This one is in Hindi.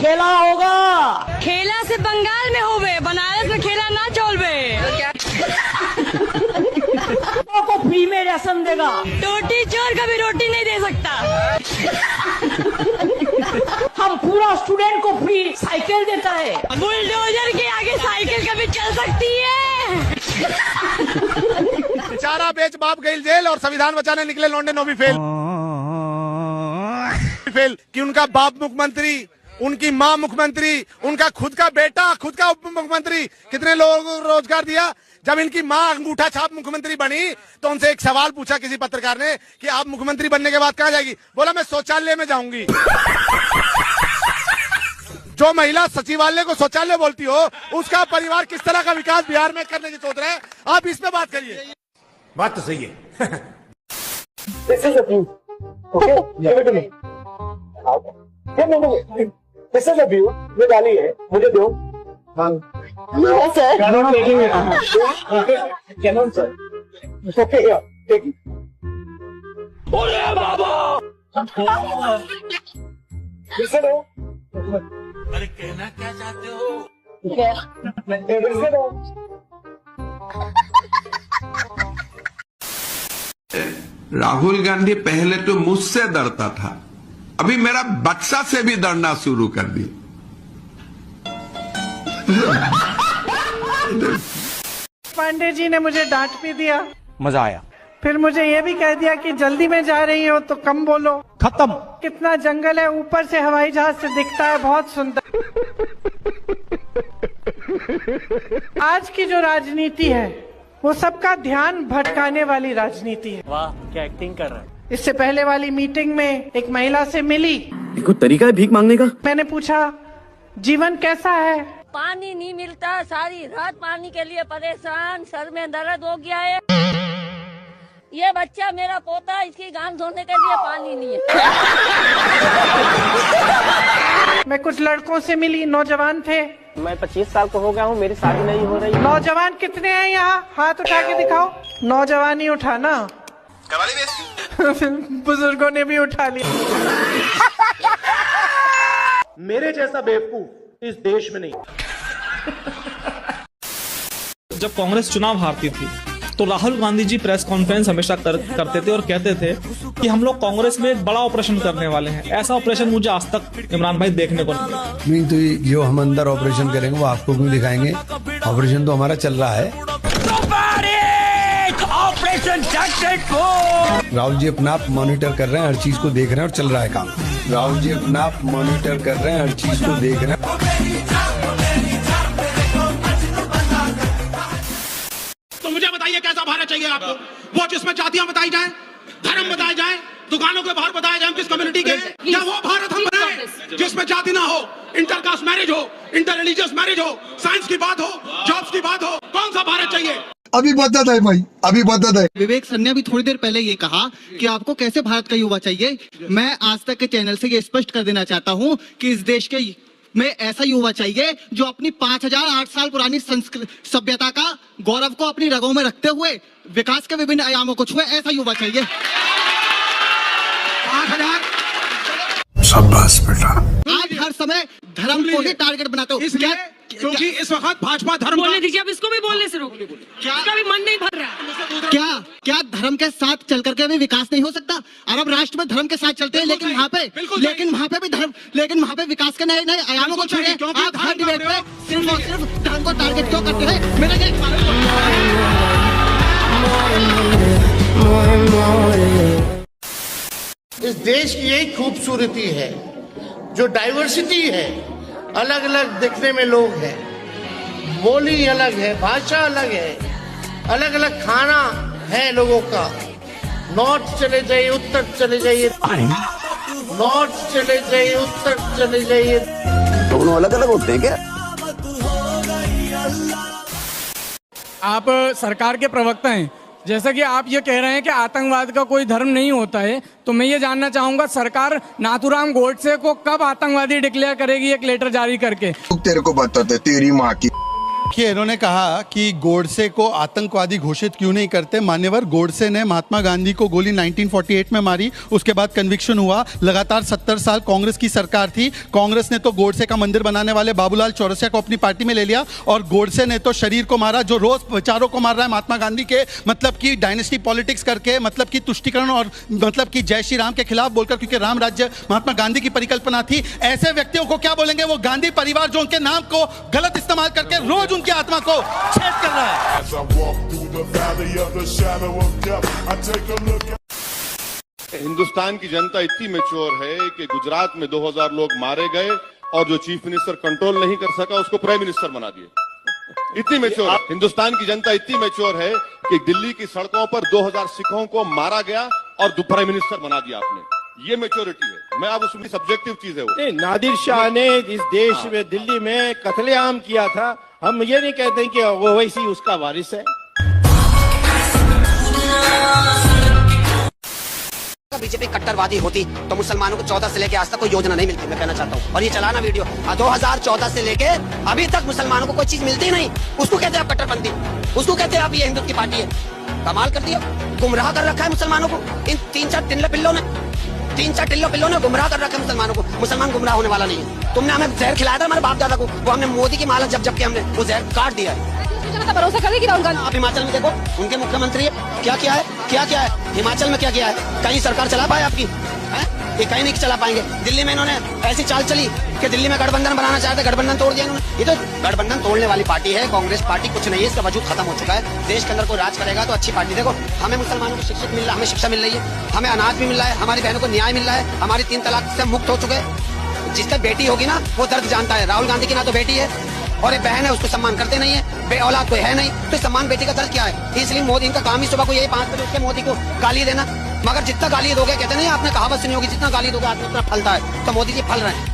खेला होगा। खेला से बंगाल में होवे, बनारस में खेला ना चलवे। को फ्री में राशन देगा। रोटी चोर कभी रोटी नहीं दे सकता। हम पूरा स्टूडेंट को फ्री साइकिल देता है। बुलडोजर के आगे साइकिल कभी चल सकती है? चारा बेच बाप गई जेल और संविधान बचाने निकले लौंडे नो भी फेल कि उनका बाप मुख्यमंत्री, उनकी माँ मुख्यमंत्री, उनका खुद का बेटा, खुद का उप मुख्यमंत्री, कितने लोगों को रोजगार दिया। जब इनकी माँ अंगूठा छाप मुख्यमंत्री बनी तो उनसे एक सवाल पूछा किसी पत्रकार ने कि आप मुख्यमंत्री बनने के बाद कहाँ जाएगी? बोला मैं शौचालय में जाऊंगी। जो महिला सचिवालय को शौचालय बोलती हो, उसका परिवार किस तरह का विकास बिहार में करने की सोच रहा है, आप इस पे बात करिए। बात तो सही है। This is a view. Okay, give it to me. This is a view. ये डाली है, मुझे दो। हाँ sir. Cannot taking it. Cannot sir. Okay, yeah, take it. बोले बाबा। Listen हो। अरे कहना क्या चाहते हो? Listen हो। राहुल गांधी पहले तो मुझसे डरता था, अभी मेरा बच्चा से भी डरना शुरू कर दिया। पांडे जी ने मुझे डांट भी दिया, मजा आया। फिर मुझे ये भी कह दिया कि जल्दी में जा रही हो तो कम बोलो। खत्म। कितना जंगल है, ऊपर से हवाई जहाज से दिखता है, बहुत सुंदर। आज की जो राजनीति है वो सबका ध्यान भटकाने वाली राजनीति है। वाह क्या एक्टिंग कर रहा है। इससे पहले वाली मीटिंग में एक महिला से मिली, कोई तरीका है भीख मांगने का? मैंने पूछा जीवन कैसा है? पानी नहीं मिलता, सारी रात पानी के लिए परेशान, सर में दर्द हो गया है। ये बच्चा मेरा पोता, इसकी गान धोने के लिए पानी नहीं है। मैं कुछ लड़कों से मिली, नौजवान थे। मैं 25 साल का हो गया हूँ, मेरी शादी नहीं हो रही। नौजवान कितने हैं यहाँ? हाथ उठा के दिखाओ। नौजवान ही उठा ना, बुजुर्गों ने भी उठा लिया। मेरे जैसा बेवकूफ इस देश में नहीं। जब कांग्रेस चुनाव हारती थी तो राहुल गांधी जी प्रेस कॉन्फ्रेंस हमेशा करते थे और कहते थे कि हम लोग कांग्रेस में एक बड़ा ऑपरेशन करने वाले हैं। ऐसा ऑपरेशन मुझे आज तक इमरान भाई देखने को नहीं मिला। नहीं तो जो हम अंदर ऑपरेशन करेंगे वो आपको क्यों दिखाएंगे? ऑपरेशन तो हमारा चल रहा है। राहुल जी अपना आप मॉनिटर कर रहे हैं, हर चीज को देख रहे हैं और चल रहा है काम। राहुल जी अपना आप मॉनिटर कर रहे हैं, हर चीज को देख रहे हैं। तो मुझे बताइए कैसा भारत चाहिए आपको? वो जिसमें जातियां बताई जाएं, धर्म बताए जाएं, दुकानों के बाहर बताया जाए किस कम्युनिटी के, या वो भारत हम बनाएं जिसमें जाति ना हो, इंटरकास्ट मैरिज हो, इंटर रिलीजियस मैरिज हो, साइंस की बात हो, जॉब्स की बात हो? कौन सा भारत चाहिए? अभी बदत है भाई, अभी बदत है। विवेक सन्या भी थोड़ी देर पहले ये कहा कि आपको कैसे भारत का युवा चाहिए। मैं आज तक के चैनल से ये स्पष्ट कर देना चाहता हूँ कि इस देश के में ऐसा युवा चाहिए जो अपनी 5008 साल पुरानी सभ्यता का गौरव को अपनी रगों में रखते हुए विकास के विभिन्न आयामों को छुए, ऐसा युवा चाहिए। 5000 शाबाश बेटा। आज हर समय धर्म को ही टारगेट बनाते हो, क्योंकि इस वक्त भाजपा धर्म बोलने दीजिए, अब इसको भी बोलने से रोक। क्या भी मन नहीं भर रहा है। क्या धर्म के साथ चल करके भी विकास नहीं हो सकता? अरब राष्ट्र में धर्म के साथ चलते हैं, लेकिन वहाँ पे विकास के नए नए आयामों को छोड़िए। आप हर डिबेट पे सिर्फ और सिर्फ धर्म को टारगेट क्यों करते हैं? मेरा इस देश की यही खूबसूरती है, जो डाइवर्सिटी है। अलग अलग दिखने में लोग हैं, बोली अलग है, भाषा अलग है, अलग अलग खाना है लोगों का। नॉर्थ चले जाइए, उत्तर चले जाइए, नॉर्थ चले जाइए, उत्तर चले जाइए, दोनों अलग अलग होते हैं क्या? आप सरकार के प्रवक्ता हैं, जैसा कि आप ये कह रहे हैं कि आतंकवाद का कोई धर्म नहीं होता है, तो मैं ये जानना चाहूंगा सरकार नाथूराम गोडसे को कब आतंकवादी डिक्लेयर करेगी एक लेटर जारी करके? तेरे को बताते तेरी माँ की देखिए, इन्होंने कहा कि गोडसे को आतंकवादी घोषित क्यों नहीं करते। मान्यवर, गोडसे ने महात्मा गांधी को गोली 1948 में मारी, उसके बाद कन्विक्शन हुआ। लगातार 70 साल कांग्रेस की सरकार थी। कांग्रेस ने तो गोडसे का मंदिर बनाने वाले बाबूलाल चौरसिया को अपनी पार्टी में ले लिया, और गोडसे ने तो शरीर को मारा, जो रोज विचारों को मार रहा है महात्मा गांधी के, मतलब कि डायनेस्टी पॉलिटिक्स करके, मतलब कि तुष्टीकरण और मतलब कि जय श्री राम के खिलाफ बोलकर, क्योंकि राम राज्य महात्मा गांधी की परिकल्पना थी। ऐसे व्यक्तियों को क्या बोलेंगे? वो गांधी परिवार जो उनके नाम को गलत इस्तेमाल करके रोज उनकी आत्मा को छेद कर रहा है। हिंदुस्तान की जनता इतनी मैच्योर है कि गुजरात में 2000 लोग मारे गए और जो चीफ मिनिस्टर कंट्रोल नहीं कर सका उसको प्राइम मिनिस्टर बना दिए। इतनी मैच्योर है हिंदुस्तान की जनता, इतनी मैच्योर है कि दिल्ली की सड़कों पर 2000 सिखों को मारा गया और प्राइम मिनिस्टर बना दिया आपने। ये मैच्योरिटी है। मैं अब उसमें सब्जेक्टिव चीज है वो। नादिर शाह ने इस देश में दिल्ली में कत्लेआम किया था, हम ये नहीं कहते कि वो वैसी उसका वारिस है। बीजेपी कट्टरवादी होती तो मुसलमानों को 14 से लेके आज तक कोई योजना नहीं मिलती। मैं कहना चाहता हूँ, और ये चलाना वीडियो 2014 से लेके अभी तक मुसलमानों को कोई चीज मिलती नहीं। उसको कहते हैं आप कट्टरपंथी, उसको कहते हैं आप ये हिंदुत्व की पार्टी है। कमाल कर दिया, गुमराह कर रखा है मुसलमानों को। इन 3-4 टिल्लो पिल्लों ने गुमराह कर रखा है मुसलमानों को। मुसलमान गुमराह होने वाला नहीं है। तुमने हमें जहर खिलाया था हमारे बाप दादा को, वो हमने मोदी की माला जब के हमने वो जहर काट दिया है। भरोसा करेगी राहुल गांधी? आप हिमाचल में देखो, उनके मुख्यमंत्री है, क्या किया है हिमाचल में, क्या किया है? कहीं सरकार चला पाए आपकी? ये कहीं नहीं चला पाएंगे। दिल्ली में इन्होंने ऐसी चाल चली कि दिल्ली में गठबंधन बनाना चाहते, गठबंधन तोड़ दिया इन्होंने। ये तो गठबंधन तोड़ने वाली पार्टी है कांग्रेस पार्टी, कुछ नहीं है, इसका वजूद खत्म हो चुका है। देश के अंदर कोई राज करेगा तो अच्छी पार्टी। देखो, हमें मुसलमानों को शिक्षित मिल रहा है, हमें शिक्षा मिल रही है, हमें अनाज भी मिल रहा है, हमारी बहनों को न्याय मिल रहा है, हमारी 3 तलाक से मुक्त हो चुके हैं। जिसका बेटी होगी ना वो दर्द जानता है। राहुल गांधी की ना तो बेटी है और एक बहन है, उसको सम्मान करते नहीं है। बे औलाद कोई है नहीं, तो सम्मान बेटी का दर्द क्या है? इसलिए मोदी, इनका काम ही सुबह को यही 5 बजे उसके मोदी को गाली देना। मगर जितना गाली दोगे, कहते नहीं आपने कहावत सुनी होगी, जितना गाली दोगे आदमी उतना फलता है, तो मोदी जी फल रहे हैं।